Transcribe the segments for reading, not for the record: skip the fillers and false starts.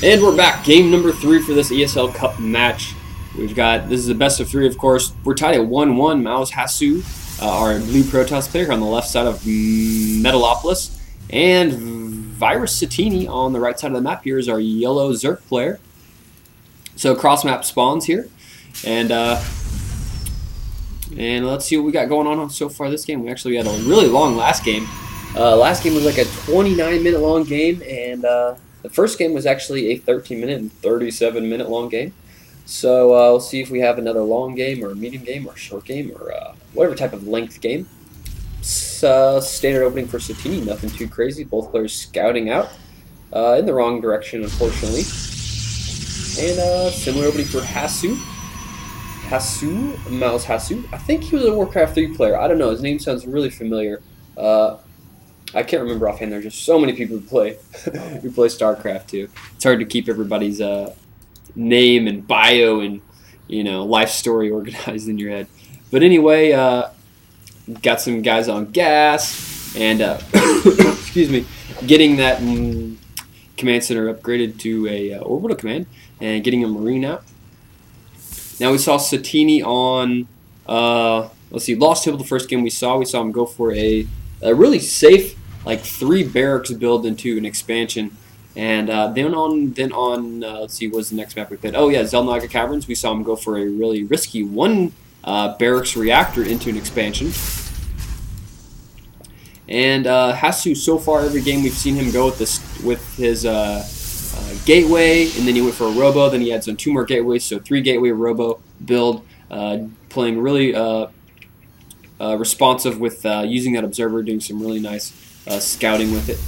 And we're back. Game number 3 for this ESL Cup match. We've got, this is a best of 3, of course. We're tied at 1-1. mouzHasu, our blue Protoss player on the left side of Metalopolis. And VirusSatiini on the right side of the map here is our yellow Zerk player. So cross map spawns here. And let's see what we got going on so far this game. We actually had a really long last game. Last game was like a 29-minute long game, and the first game was actually a 13-minute and 37-minute long game. So we'll see if we have another long game or a medium game or a short game or whatever type of length game. Standard opening for Satini, nothing too crazy. Both players scouting out in the wrong direction, unfortunately. And similar opening for mouzHasu. I think he was a Warcraft 3 player. I don't know. His name sounds really familiar. I can't remember offhand. There's just so many people who play Starcraft too. It's hard to keep everybody's name and bio and life story organized in your head. But anyway, got some guys on gas and excuse me, getting that command center upgraded to a orbital command and getting a marine out. Now we saw Satini on let's see, lost table the first game we saw him go for a really safe like 3 barracks build into an expansion, and then on let's see, what's the next map we played? Oh yeah, Zelnaga Caverns. We saw him go for a really risky 1 barracks reactor into an expansion. And Hasu, so far every game we've seen him go with his gateway, and then he went for a robo. Then he adds on 2 more gateways, so 3 gateway robo build, playing really responsive with using that observer, doing some really nice scouting with it,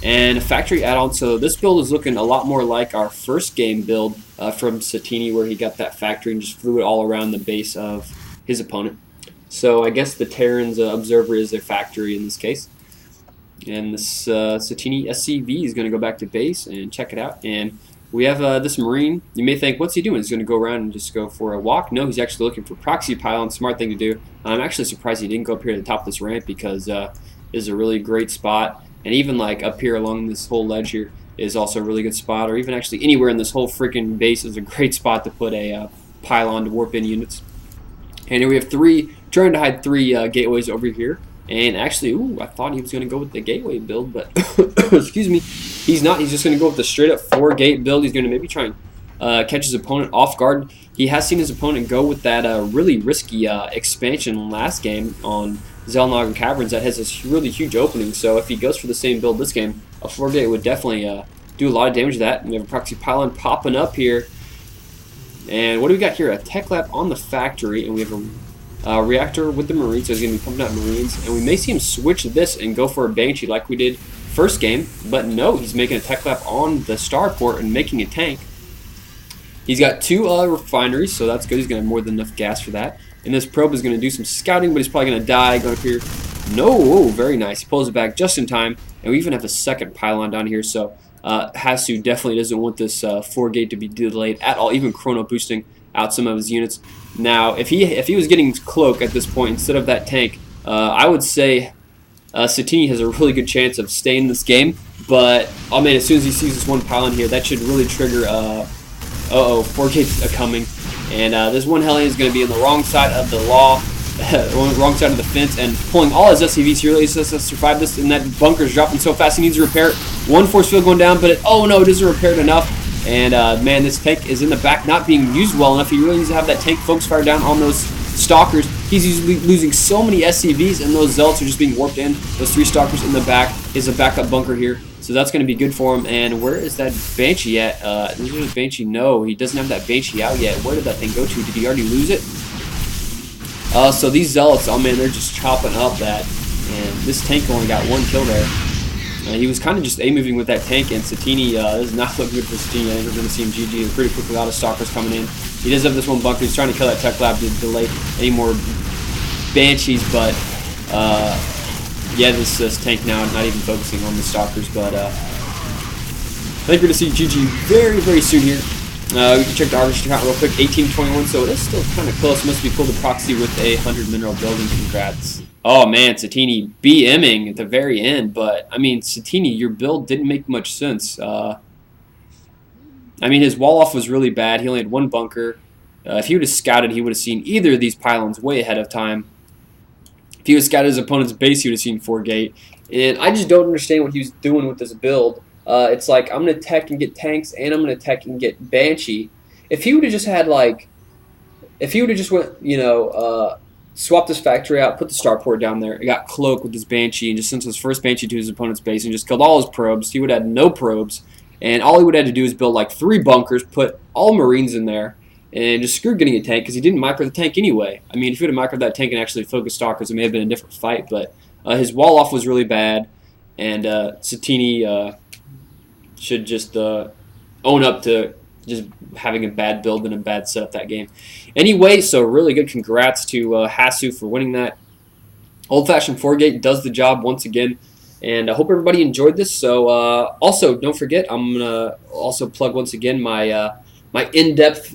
and a factory add-on. So this build is looking a lot more like our first game build from Satini, where he got that factory and just flew it all around the base of his opponent. So I guess the Terran's observer is a factory in this case. And this Satini SCV is going to go back to base and check it out. And we have this Marine. You may think, what's he doing? He's going to go around and just go for a walk? No, he's actually looking for proxy pylon. Smart thing to do. I'm actually surprised he didn't go up here to the top of this ramp, because is a really great spot. And even like up here along this whole ledge here is also a really good spot, or even actually anywhere in this whole freaking base is a great spot to put a pylon to warp in units. And here we have trying to hide 3 gateways over here. And actually, I thought he was going to go with the gateway build, but excuse me, he's not. He's just going to go with the straight up 4 gate build. He's going to maybe try and catch his opponent off guard. He has seen his opponent go with that really risky expansion last game on Zelnaga Caverns that has this really huge opening. So if he goes for the same build this game, a 4 gate would definitely do a lot of damage to that. And we have a proxy pylon popping up here. And what do we got here? A tech lab on the factory, and we have a reactor with the Marines, so he's going to be pumping out Marines. And we may see him switch this and go for a Banshee like we did first game, but no, he's making a tech lab on the starport and making a tank. He's got 2 refineries, so that's good. He's going to have more than enough gas for that. And this probe is going to do some scouting, but he's probably going to die. Going up here. No, very nice. He pulls it back just in time. And we even have a second pylon down here, so Hasu definitely doesn't want this 4 gate to be delayed at all, even chrono boosting out some of his units. Now, if he was getting cloak at this point instead of that tank, I would say Satini has a really good chance of staying in this game. But oh man, as soon as he sees this 1 pylon here, that should really trigger. 4 gates are coming, and this 1 Hellion is going to be on the wrong side of the law, wrong side of the fence, and pulling all his SCVs here. He's just survived this, and that bunker's dropping so fast he needs to repair it. 1 force field going down, but oh no, it isn't repaired enough. And man, this tank is in the back, not being used well enough. He really needs to have that tank focus fire down on those stalkers. He's usually losing so many SCVs, and those zealots are just being warped in. Those 3 stalkers in the back is a backup bunker here, so that's going to be good for him. And where is that Banshee at? Is there a Banshee? No, he doesn't have that Banshee out yet. Where did that thing go to? Did he already lose it? So these zealots, oh man, they're just chopping up that, and this tank only got 1 kill there. He was kind of just A-moving with that tank, and Satini does not look good for Satini. I think we're going to see him GG pretty quickly. A lot of stalkers coming in. He does have this 1 bunker. He's trying to kill that tech lab to delay any more Banshees, but yeah, this tank now not even focusing on the stalkers. But I think we're going to see GG very, very soon here. We can check the harvester count real quick, 1821, so it is still kind of close. Must be cool to proxy with a 100 mineral building. Congrats. Oh man, Satini BMing at the very end, but I mean, Satini, your build didn't make much sense. I mean, his wall off was really bad. He only had one bunker. If he would have scouted, he would have seen either of these pylons way ahead of time. If he would have scouted his opponent's base, he would have seen 4-gate. And I just don't understand what he was doing with this build. It's like, I'm going to tech and get tanks, and I'm going to tech and get Banshee. If he would have just had, like, if he would have just went, swapped his factory out, put the starport down there, got cloak with his Banshee, and just sent his first Banshee to his opponent's base and just killed all his probes, he would have had no probes. And all he would have had to do is build like 3 bunkers, put all Marines in there, and just screw getting a tank because he didn't micro the tank anyway. I mean, if he would have microed that tank and actually focused Stalkers, it may have been a different fight. But his wall off was really bad, and Satini should just own up to just having a bad build and a bad setup that game. Anyway, so really good congrats to Hasu for winning that. Old-fashioned 4-gate does the job once again. And I hope everybody enjoyed this. So also, don't forget, I'm going to also plug once again my my in-depth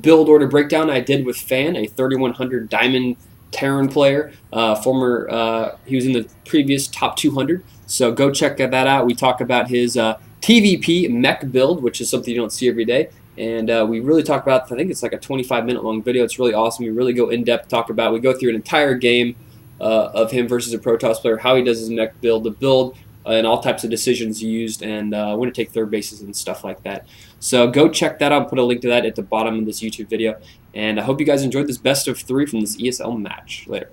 build order breakdown I did with Fan, a 3100 Diamond Terran player. He was in the previous top 200. So go check that out. We talk about his TVP mech build, which is something you don't see every day. And we really talk about, I think it's like a 25-minute long video. It's really awesome. We really go in-depth, we go through an entire game of him versus a Protoss player, how he does his mech build, the build, and all types of decisions used, and when to take third bases and stuff like that. So go check that out. I'll put a link to that at the bottom of this YouTube video. And I hope you guys enjoyed this best of 3 from this ESL match. Later.